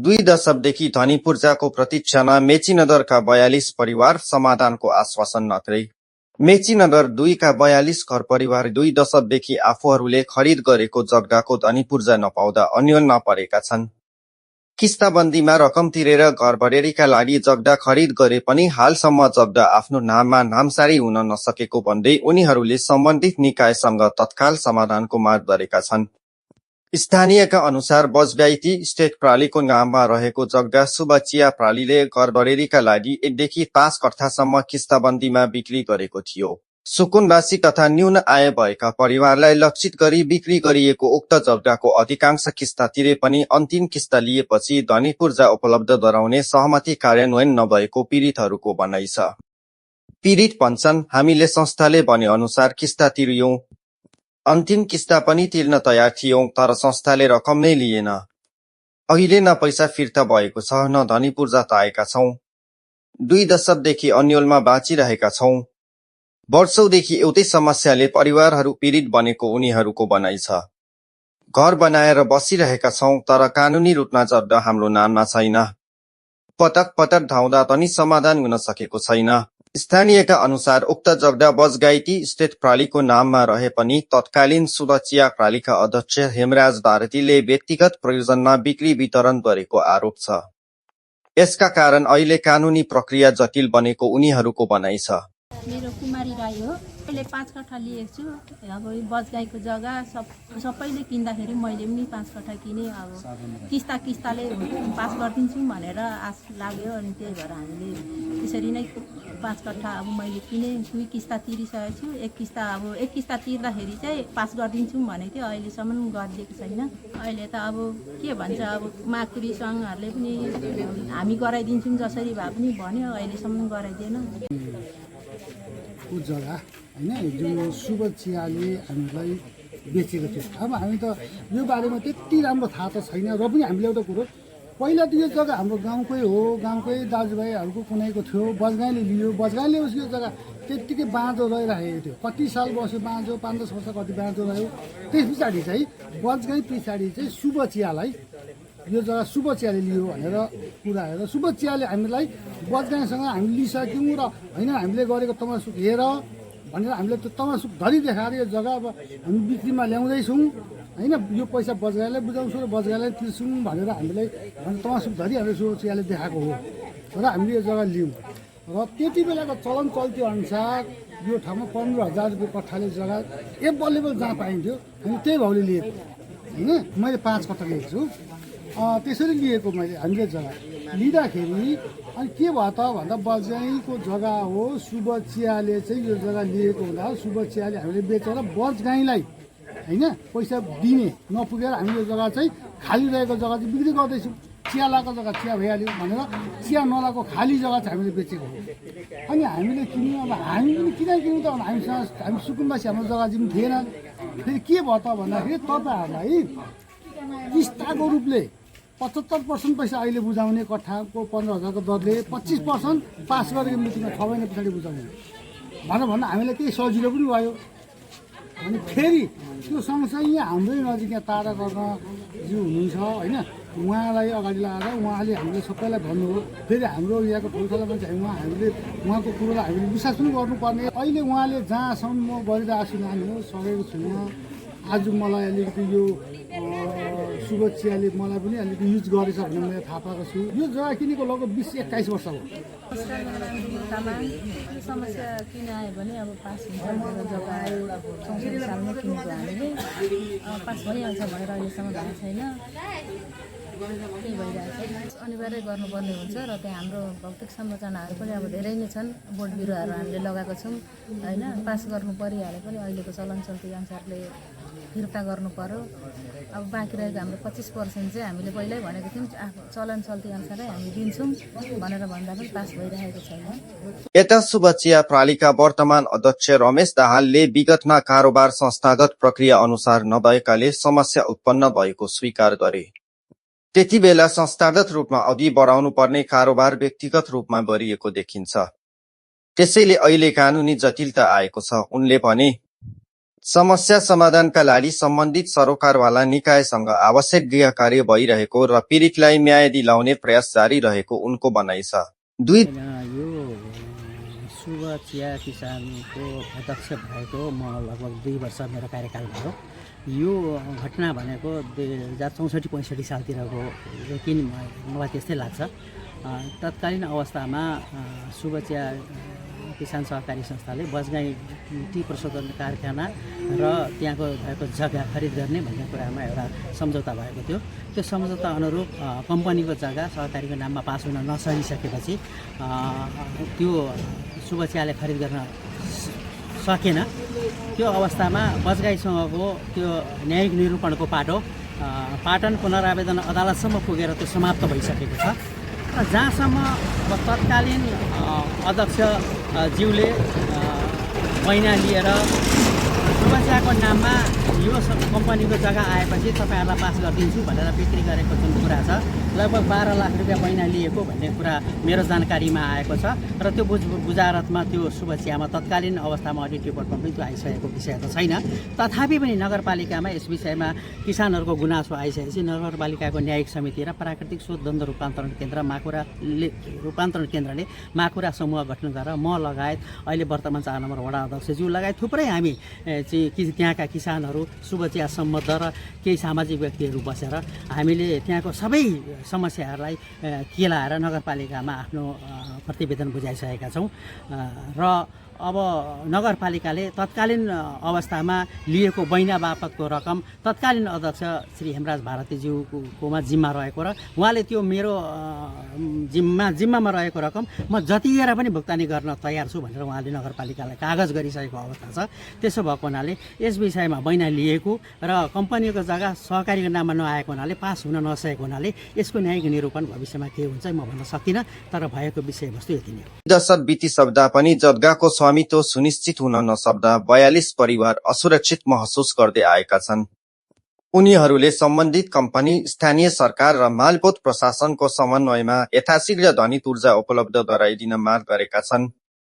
2 दशकदेखि धनी पूर्जाको प्रतीक्षामा मेचीनगरका 42 परिवार समाधानको आश्वासन नक्रै। मेचीनगर 2 का 42 घर परिवार 2 दशकदेखि आफूहरूले खरिद गरेको जग्गाको धनी पूर्जा नपाउँदा अन्योलमा परेका छन्। किस्ताबन्दीमा रकम तिरेर घर बढेरीका लागि जग्गा खरिद गरे पनि हालसम्म जग्गा आफ्नो नाममा नामसारी हुन नसकेको भन्दै उनीहरूले सम्बन्धित निकायसँग तत्काल समाधानको माग गरेका छन्। स्थानीयका अनुसार बजगाइती स्टेट प्रालीको नाममा रहेको जग्गा शुभ चिया प्रालीले घर बढेरीका लागि 1 देखि 5 कट्ठासम्म किस्ताबन्दीमा बिक्री गरेको थियो। सुकुनवासी तथा न्यून आय भएका परिवारलाई लक्षित गरी बिक्री गरिएको उक्त जग्गाको अधिकांश किस्ता तिरे पनि अन्तिम किस्ता लिएपछि धनी पूर्जा उपलब्ध गराउने सहमति कार्यान्वयन नभएको पीडितहरूको भनाइ छ। पीडित भन्छन्, हामीले संस्थाले भने अनुसार किस्ता तिर्यौं, अन्तिम किस्ता पनि तिर्न तयार थियौं, तर संस्थाले रकम नै लिएन। अहिले न पैसा फिर्ता भएको छ, न धनी पूर्जा पाएका छौं। 2 दशकदेखि अन्योलमा बाँचिरहेका छौं। वर्षौंदेखि एउटै समस्याले परिवारहरू पीडित बनेको उनीहरूको भनाइ छ। घर बनाएर बसिरहेका छौं, तर कानुनी रूपमा जग्गा हाम्रो नाममा छैन। पटक पटक धाउँदा पनि समाधान हुन सकेको छैन। स्थानीयका अनुसार उक्त जग्गा बजगाइती स्टेट प्रालीको नाममा रहे पनि तत्कालीन शुभ चिया प्रालीका अध्यक्ष हेमराज भारतीले व्यक्तिगत प्रयोजनमा बिक्री वितरण गरेको आरोप छ। यसका कारण अहिले कानुनी प्रक्रिया जटिल बनेको उनीहरूको भनाइ छ। मेरो कुमारी राई हो। मैले 5 कट्ठा लिएको छु। अब बजगाईको जग्गा सबैले किन्दाखेरि मैले पनि 5 कट्ठा किने। अब किस्ताले पास गरिदिन्छौँ भनेर आश लाग्यो, अनि त्यही भएर हामीले त्यसरी नै 5 कट्ठा अब मैले किने। 2 किस्ता तिरिसकेको छु। एक किस्ता तिर्दाखेरि चाहिँ पास गरिदिन्छौँ भनेको थियो, अहिलेसम्म गरिदिएको छैन। अहिले त अब के भन्छ, अब माकुरी सङ्घहरूले पनि हामी गराइदिन्छौँ जसरी भए पनि भन्यो, अहिलेसम्म गराइदिएन। जग्गा होइन जुन शुभ चियाले हामीलाई बेचेको थियो। अब हामी त यो बारेमा त्यति राम्रो थाहा त छैन, र पनि हामीले एउटा कुरो, पहिला त यो जग्गा हाम्रो गाउँकै हो, गाउँकै दाजुभाइहरूको कुनैको थियो, बजगाईले लियो। बजगाईले उसको जग्गा त्यत्तिकै बाँझो रहिरहेको थियो। कति साल बस्यो बाँझो, 5-10 वर्ष कति बाँझो रह्यो। त्यस पछाडि चाहिँ बजगाई पछाडि चाहिँ शुभ चियालाई यो जग्गा शुभ चियाले लियो भनेर कुरा हेर, शुभ चियाले हामीलाई बजगाईसँग हामी लिइसक्यौँ र होइन हामीले गरेको तमासुक हेर भनेर हामीले त्यो तमासुक धरी देखाएर यो जग्गा अब हामी बिक्रीमा ल्याउँदैछौँ होइन, यो पैसा बजगाईलाई बुझाउँछौँ र बजगाईलाई तिर्छौँ भनेर हामीलाई तमासुक धरी हामीले शुभ चियाले देखाएको हो र हामीले यो जग्गा लियौँ। र त्यति बेलाको चलन चल्ती अनुसार यो ठाउँमा 15,000 रुपियाँ कट्ठाले जग्गा एभाइलेबल जहाँ पाइन्थ्यो हामी त्यही भाउले लिएको होइन। मैले 5 कट्ठा लिएको छु। त्यसरी लिएको मैले हामीले जग्गा लिँदाखेरि अनि के भयो त भन्दा बजगाईको जग्गा हो, शुभ चियाले चाहिँ यो जग्गा लिएको हुँदा शुभ चियाले हामीले बेचेर बजगाईलाई होइन पैसा दिने नपुगेर हामी यो जग्गा चाहिँ खाली रहेको जग्गा चाहिँ बिक्री गर्दैछौँ। चिया लगाएको जग्गा चिया भइहाल्यो भनेर चिया नलाएको खाली जग्गा चाहिँ हामीले बेचेको हो। अनि हामीले किन्यौँ। अब हामी पनि किन किन्यौँ त हामीसँग हामी सुकुम्बासी हाम्रो जग्गा चाहिँ थिएन। फेरि के भयो त भन्दाखेरि तपाईँहरूलाई किस्ताको रूपले 75% पैसा अहिले बुझाउने, कट्ठाको 15,000को दरले 25% पास गरेको मिटिङमा 6 महिना पछाडि बुझाउने भनेर भन्दा हामीलाई केही सजिलो पनि भयो। अनि फेरि त्यो सँगसँगै हाम्रै नजिक यहाँ तारा गर्न जो हुनुहुन्छ होइन, उहाँलाई अगाडि लगाएर उहाँले हामीले सबैलाई भन्नुभयो। फेरि हाम्रो यहाँको ठुल्ठुला मान्छे हामीले उहाँको कुरोलाई हामीले विश्वास पनि गर्नुपर्ने। अहिले उहाँले जहाँसम्म म गरिरहेको छु नानी हो, सकेको छुइनँ। आज मलाई अलिकति यो शुभ चियाले मलाई पनि अलिकति युज गरेछ भन्ने मैले थाहा पाएको छु। यो जग्गा किनेको लगभग 20-21 वर्ष हो। समस्या किन आयो भने अब पास हुन्छ मेरो जग्गा 64 सालमा किनेको हामीले पास भइहाल्छ भनेर अहिलेसम्म भएको छैन। त्यही भइरहेको छ, अनिवार्य गर्नुपर्ने हुन्छ। र त्यहाँ हाम्रो भौतिक संरचनाहरू पनि अब धेरै नै छन्, बोट बिरुवाहरू हामीले लगाएको छौँ होइन। पास गर्नु परिहाल्यो पनि अहिलेको चलन चल्ती अनुसारले फिर्ता गर्नु पर्यो। अब बाँकी रहेको हाम्रो 25% चाहिँ हामीले पहिल्यै भनेको थियौँ चलन चल्ती अनुसारै हामी दिन्छौँ भनेर भन्दा पनि पास भइरहेको छैन। यता शुभ चिया प्रालीका वर्तमान अध्यक्ष रमेश दाहालले विगतमा कारोबार संस्थागत प्रक्रिया अनुसार नभएकाले समस्या उत्पन्न भएको स्वीकार गरे। त्यति बेला संस्थागत रूपमा अघि बढाउनु पर्ने कारोबार व्यक्तिगत रूपमा गरिएको देखिन्छ। त्यसैले अहिले कानुनी जटिलता आएको छ। उनले भने, समस्या समाधानका लागि सम्बन्धित सरोकारवाला निकायसँग आवश्यक गृह कार्य भइरहेको र पीडितलाई न्याय दिलाउने प्रयास जारी रहेको उनको भनाइ छ। यो शुभ चिया किसानको अध्यक्ष भएको म लगभग 2 वर्ष मेरो कार्यकाल भयो। यो घटना भनेको 2064-65 सालतिरको यकिन मलाई त्यस्तै लाग्छ। तत्कालीन अवस्थामा शुभ चिया किसान सहकारी संस्थाले बजगाई टी प्रशोधन कारखाना र त्यहाँको भएको जग्गा खरिद गर्ने भन्ने कुरामा एउटा सम्झौता भएको थियो। त्यो सम्झौता अनुरूप कम्पनीको जग्गा सहकारीको नाममा पास हुन नसकिसकेपछि त्यो शुभ चियाले खरिद गर्न सकेन। त्यो अवस्थामा बजगाईसँगको त्यो न्यायिक निरूपणको पाटो पाटन पुनरावेदन अदालतसम्म पुगेर त्यो समाप्त भइसकेको छ। जहाँसम्म तत्कालीन अध्यक्ष ज्यूले ऐना लिएर शुभ चियाको नाममा यो कम्पनीको जग्गा आएपछि तपाईँहरूलाई पास गरिदिन्छु भनेर बिक्री गरेको जुन कुरा छ, लगभग 12 लाख रुपियाँ ऐना लिएको भन्ने कुरा मेरो जानकारीमा आएको छ। र त्यो बुझारतमा त्यो शुभ चियामा तत्कालीन अवस्थामा अडिट रिपोर्टमा पनि त्यो आइसकेको विषय त छैन। तथापि पनि नगरपालिकामा यस विषयमा किसानहरूको गुनासो आइसकेपछि नगरपालिकाको न्यायिक समिति र प्राकृतिक स्रोत द्वन्द्व रूपान्तरण केन्द्र केन्द्रले माकुरा समूह गठन गरेर म लगायत अहिले वर्तमान 4 नम्बर वडा अध्यक्षज्यू लगायत थुप्रै हामी त्यहाँका किसानहरू शुभ चिया सम्बद्ध र केही सामाजिक व्यक्तिहरू बसेर हामीले त्यहाँको सबै समस्याहरूलाई केलाएर नगरपालिकामा आफ्नो प्रतिवेदन बुझाइसकेका छौँ। र अब नगरपालिकाले तत्कालीन अवस्थामा लिएको बैना बापतको रकम तत्कालीन अध्यक्ष श्री हेमराज भारतीज्यूकोमा जिम्मा रहेको र उहाँले त्यो मेरो जिम्मामा रहेको रकम म जतिखेर पनि भुक्तानी गर्न तयार छु भनेर उहाँले नगरपालिकालाई कागज गरिसकेको अवस्था छ। त्यसो भएको हुनाले यस विषयमा बैना लिएको र कम्पनीको जग्गा सहकारीको नाममा नआएको हुनाले पास हुन नसकेको हुनाले यसको न्यायिक निरूपण भविष्यमा के हुन्छ म भन्न सक्दिनँ। तर भएको विषयवस्तु यति नै हो। दशक बितिसक्दा पनि जग्गाको स्वामित्व सुनिश्चित हुन नसक्दा 42 परिवार असुरक्षित महसुस गर्दै आएका छन्। उनीहरूले सम्बन्धित कम्पनी, स्थानीय सरकार र मालपोत प्रशासनको समन्वयमा यथाशीघ्र ध्वनित ऊर्जा उपलब्ध गराइदिन माग गरेका छन्।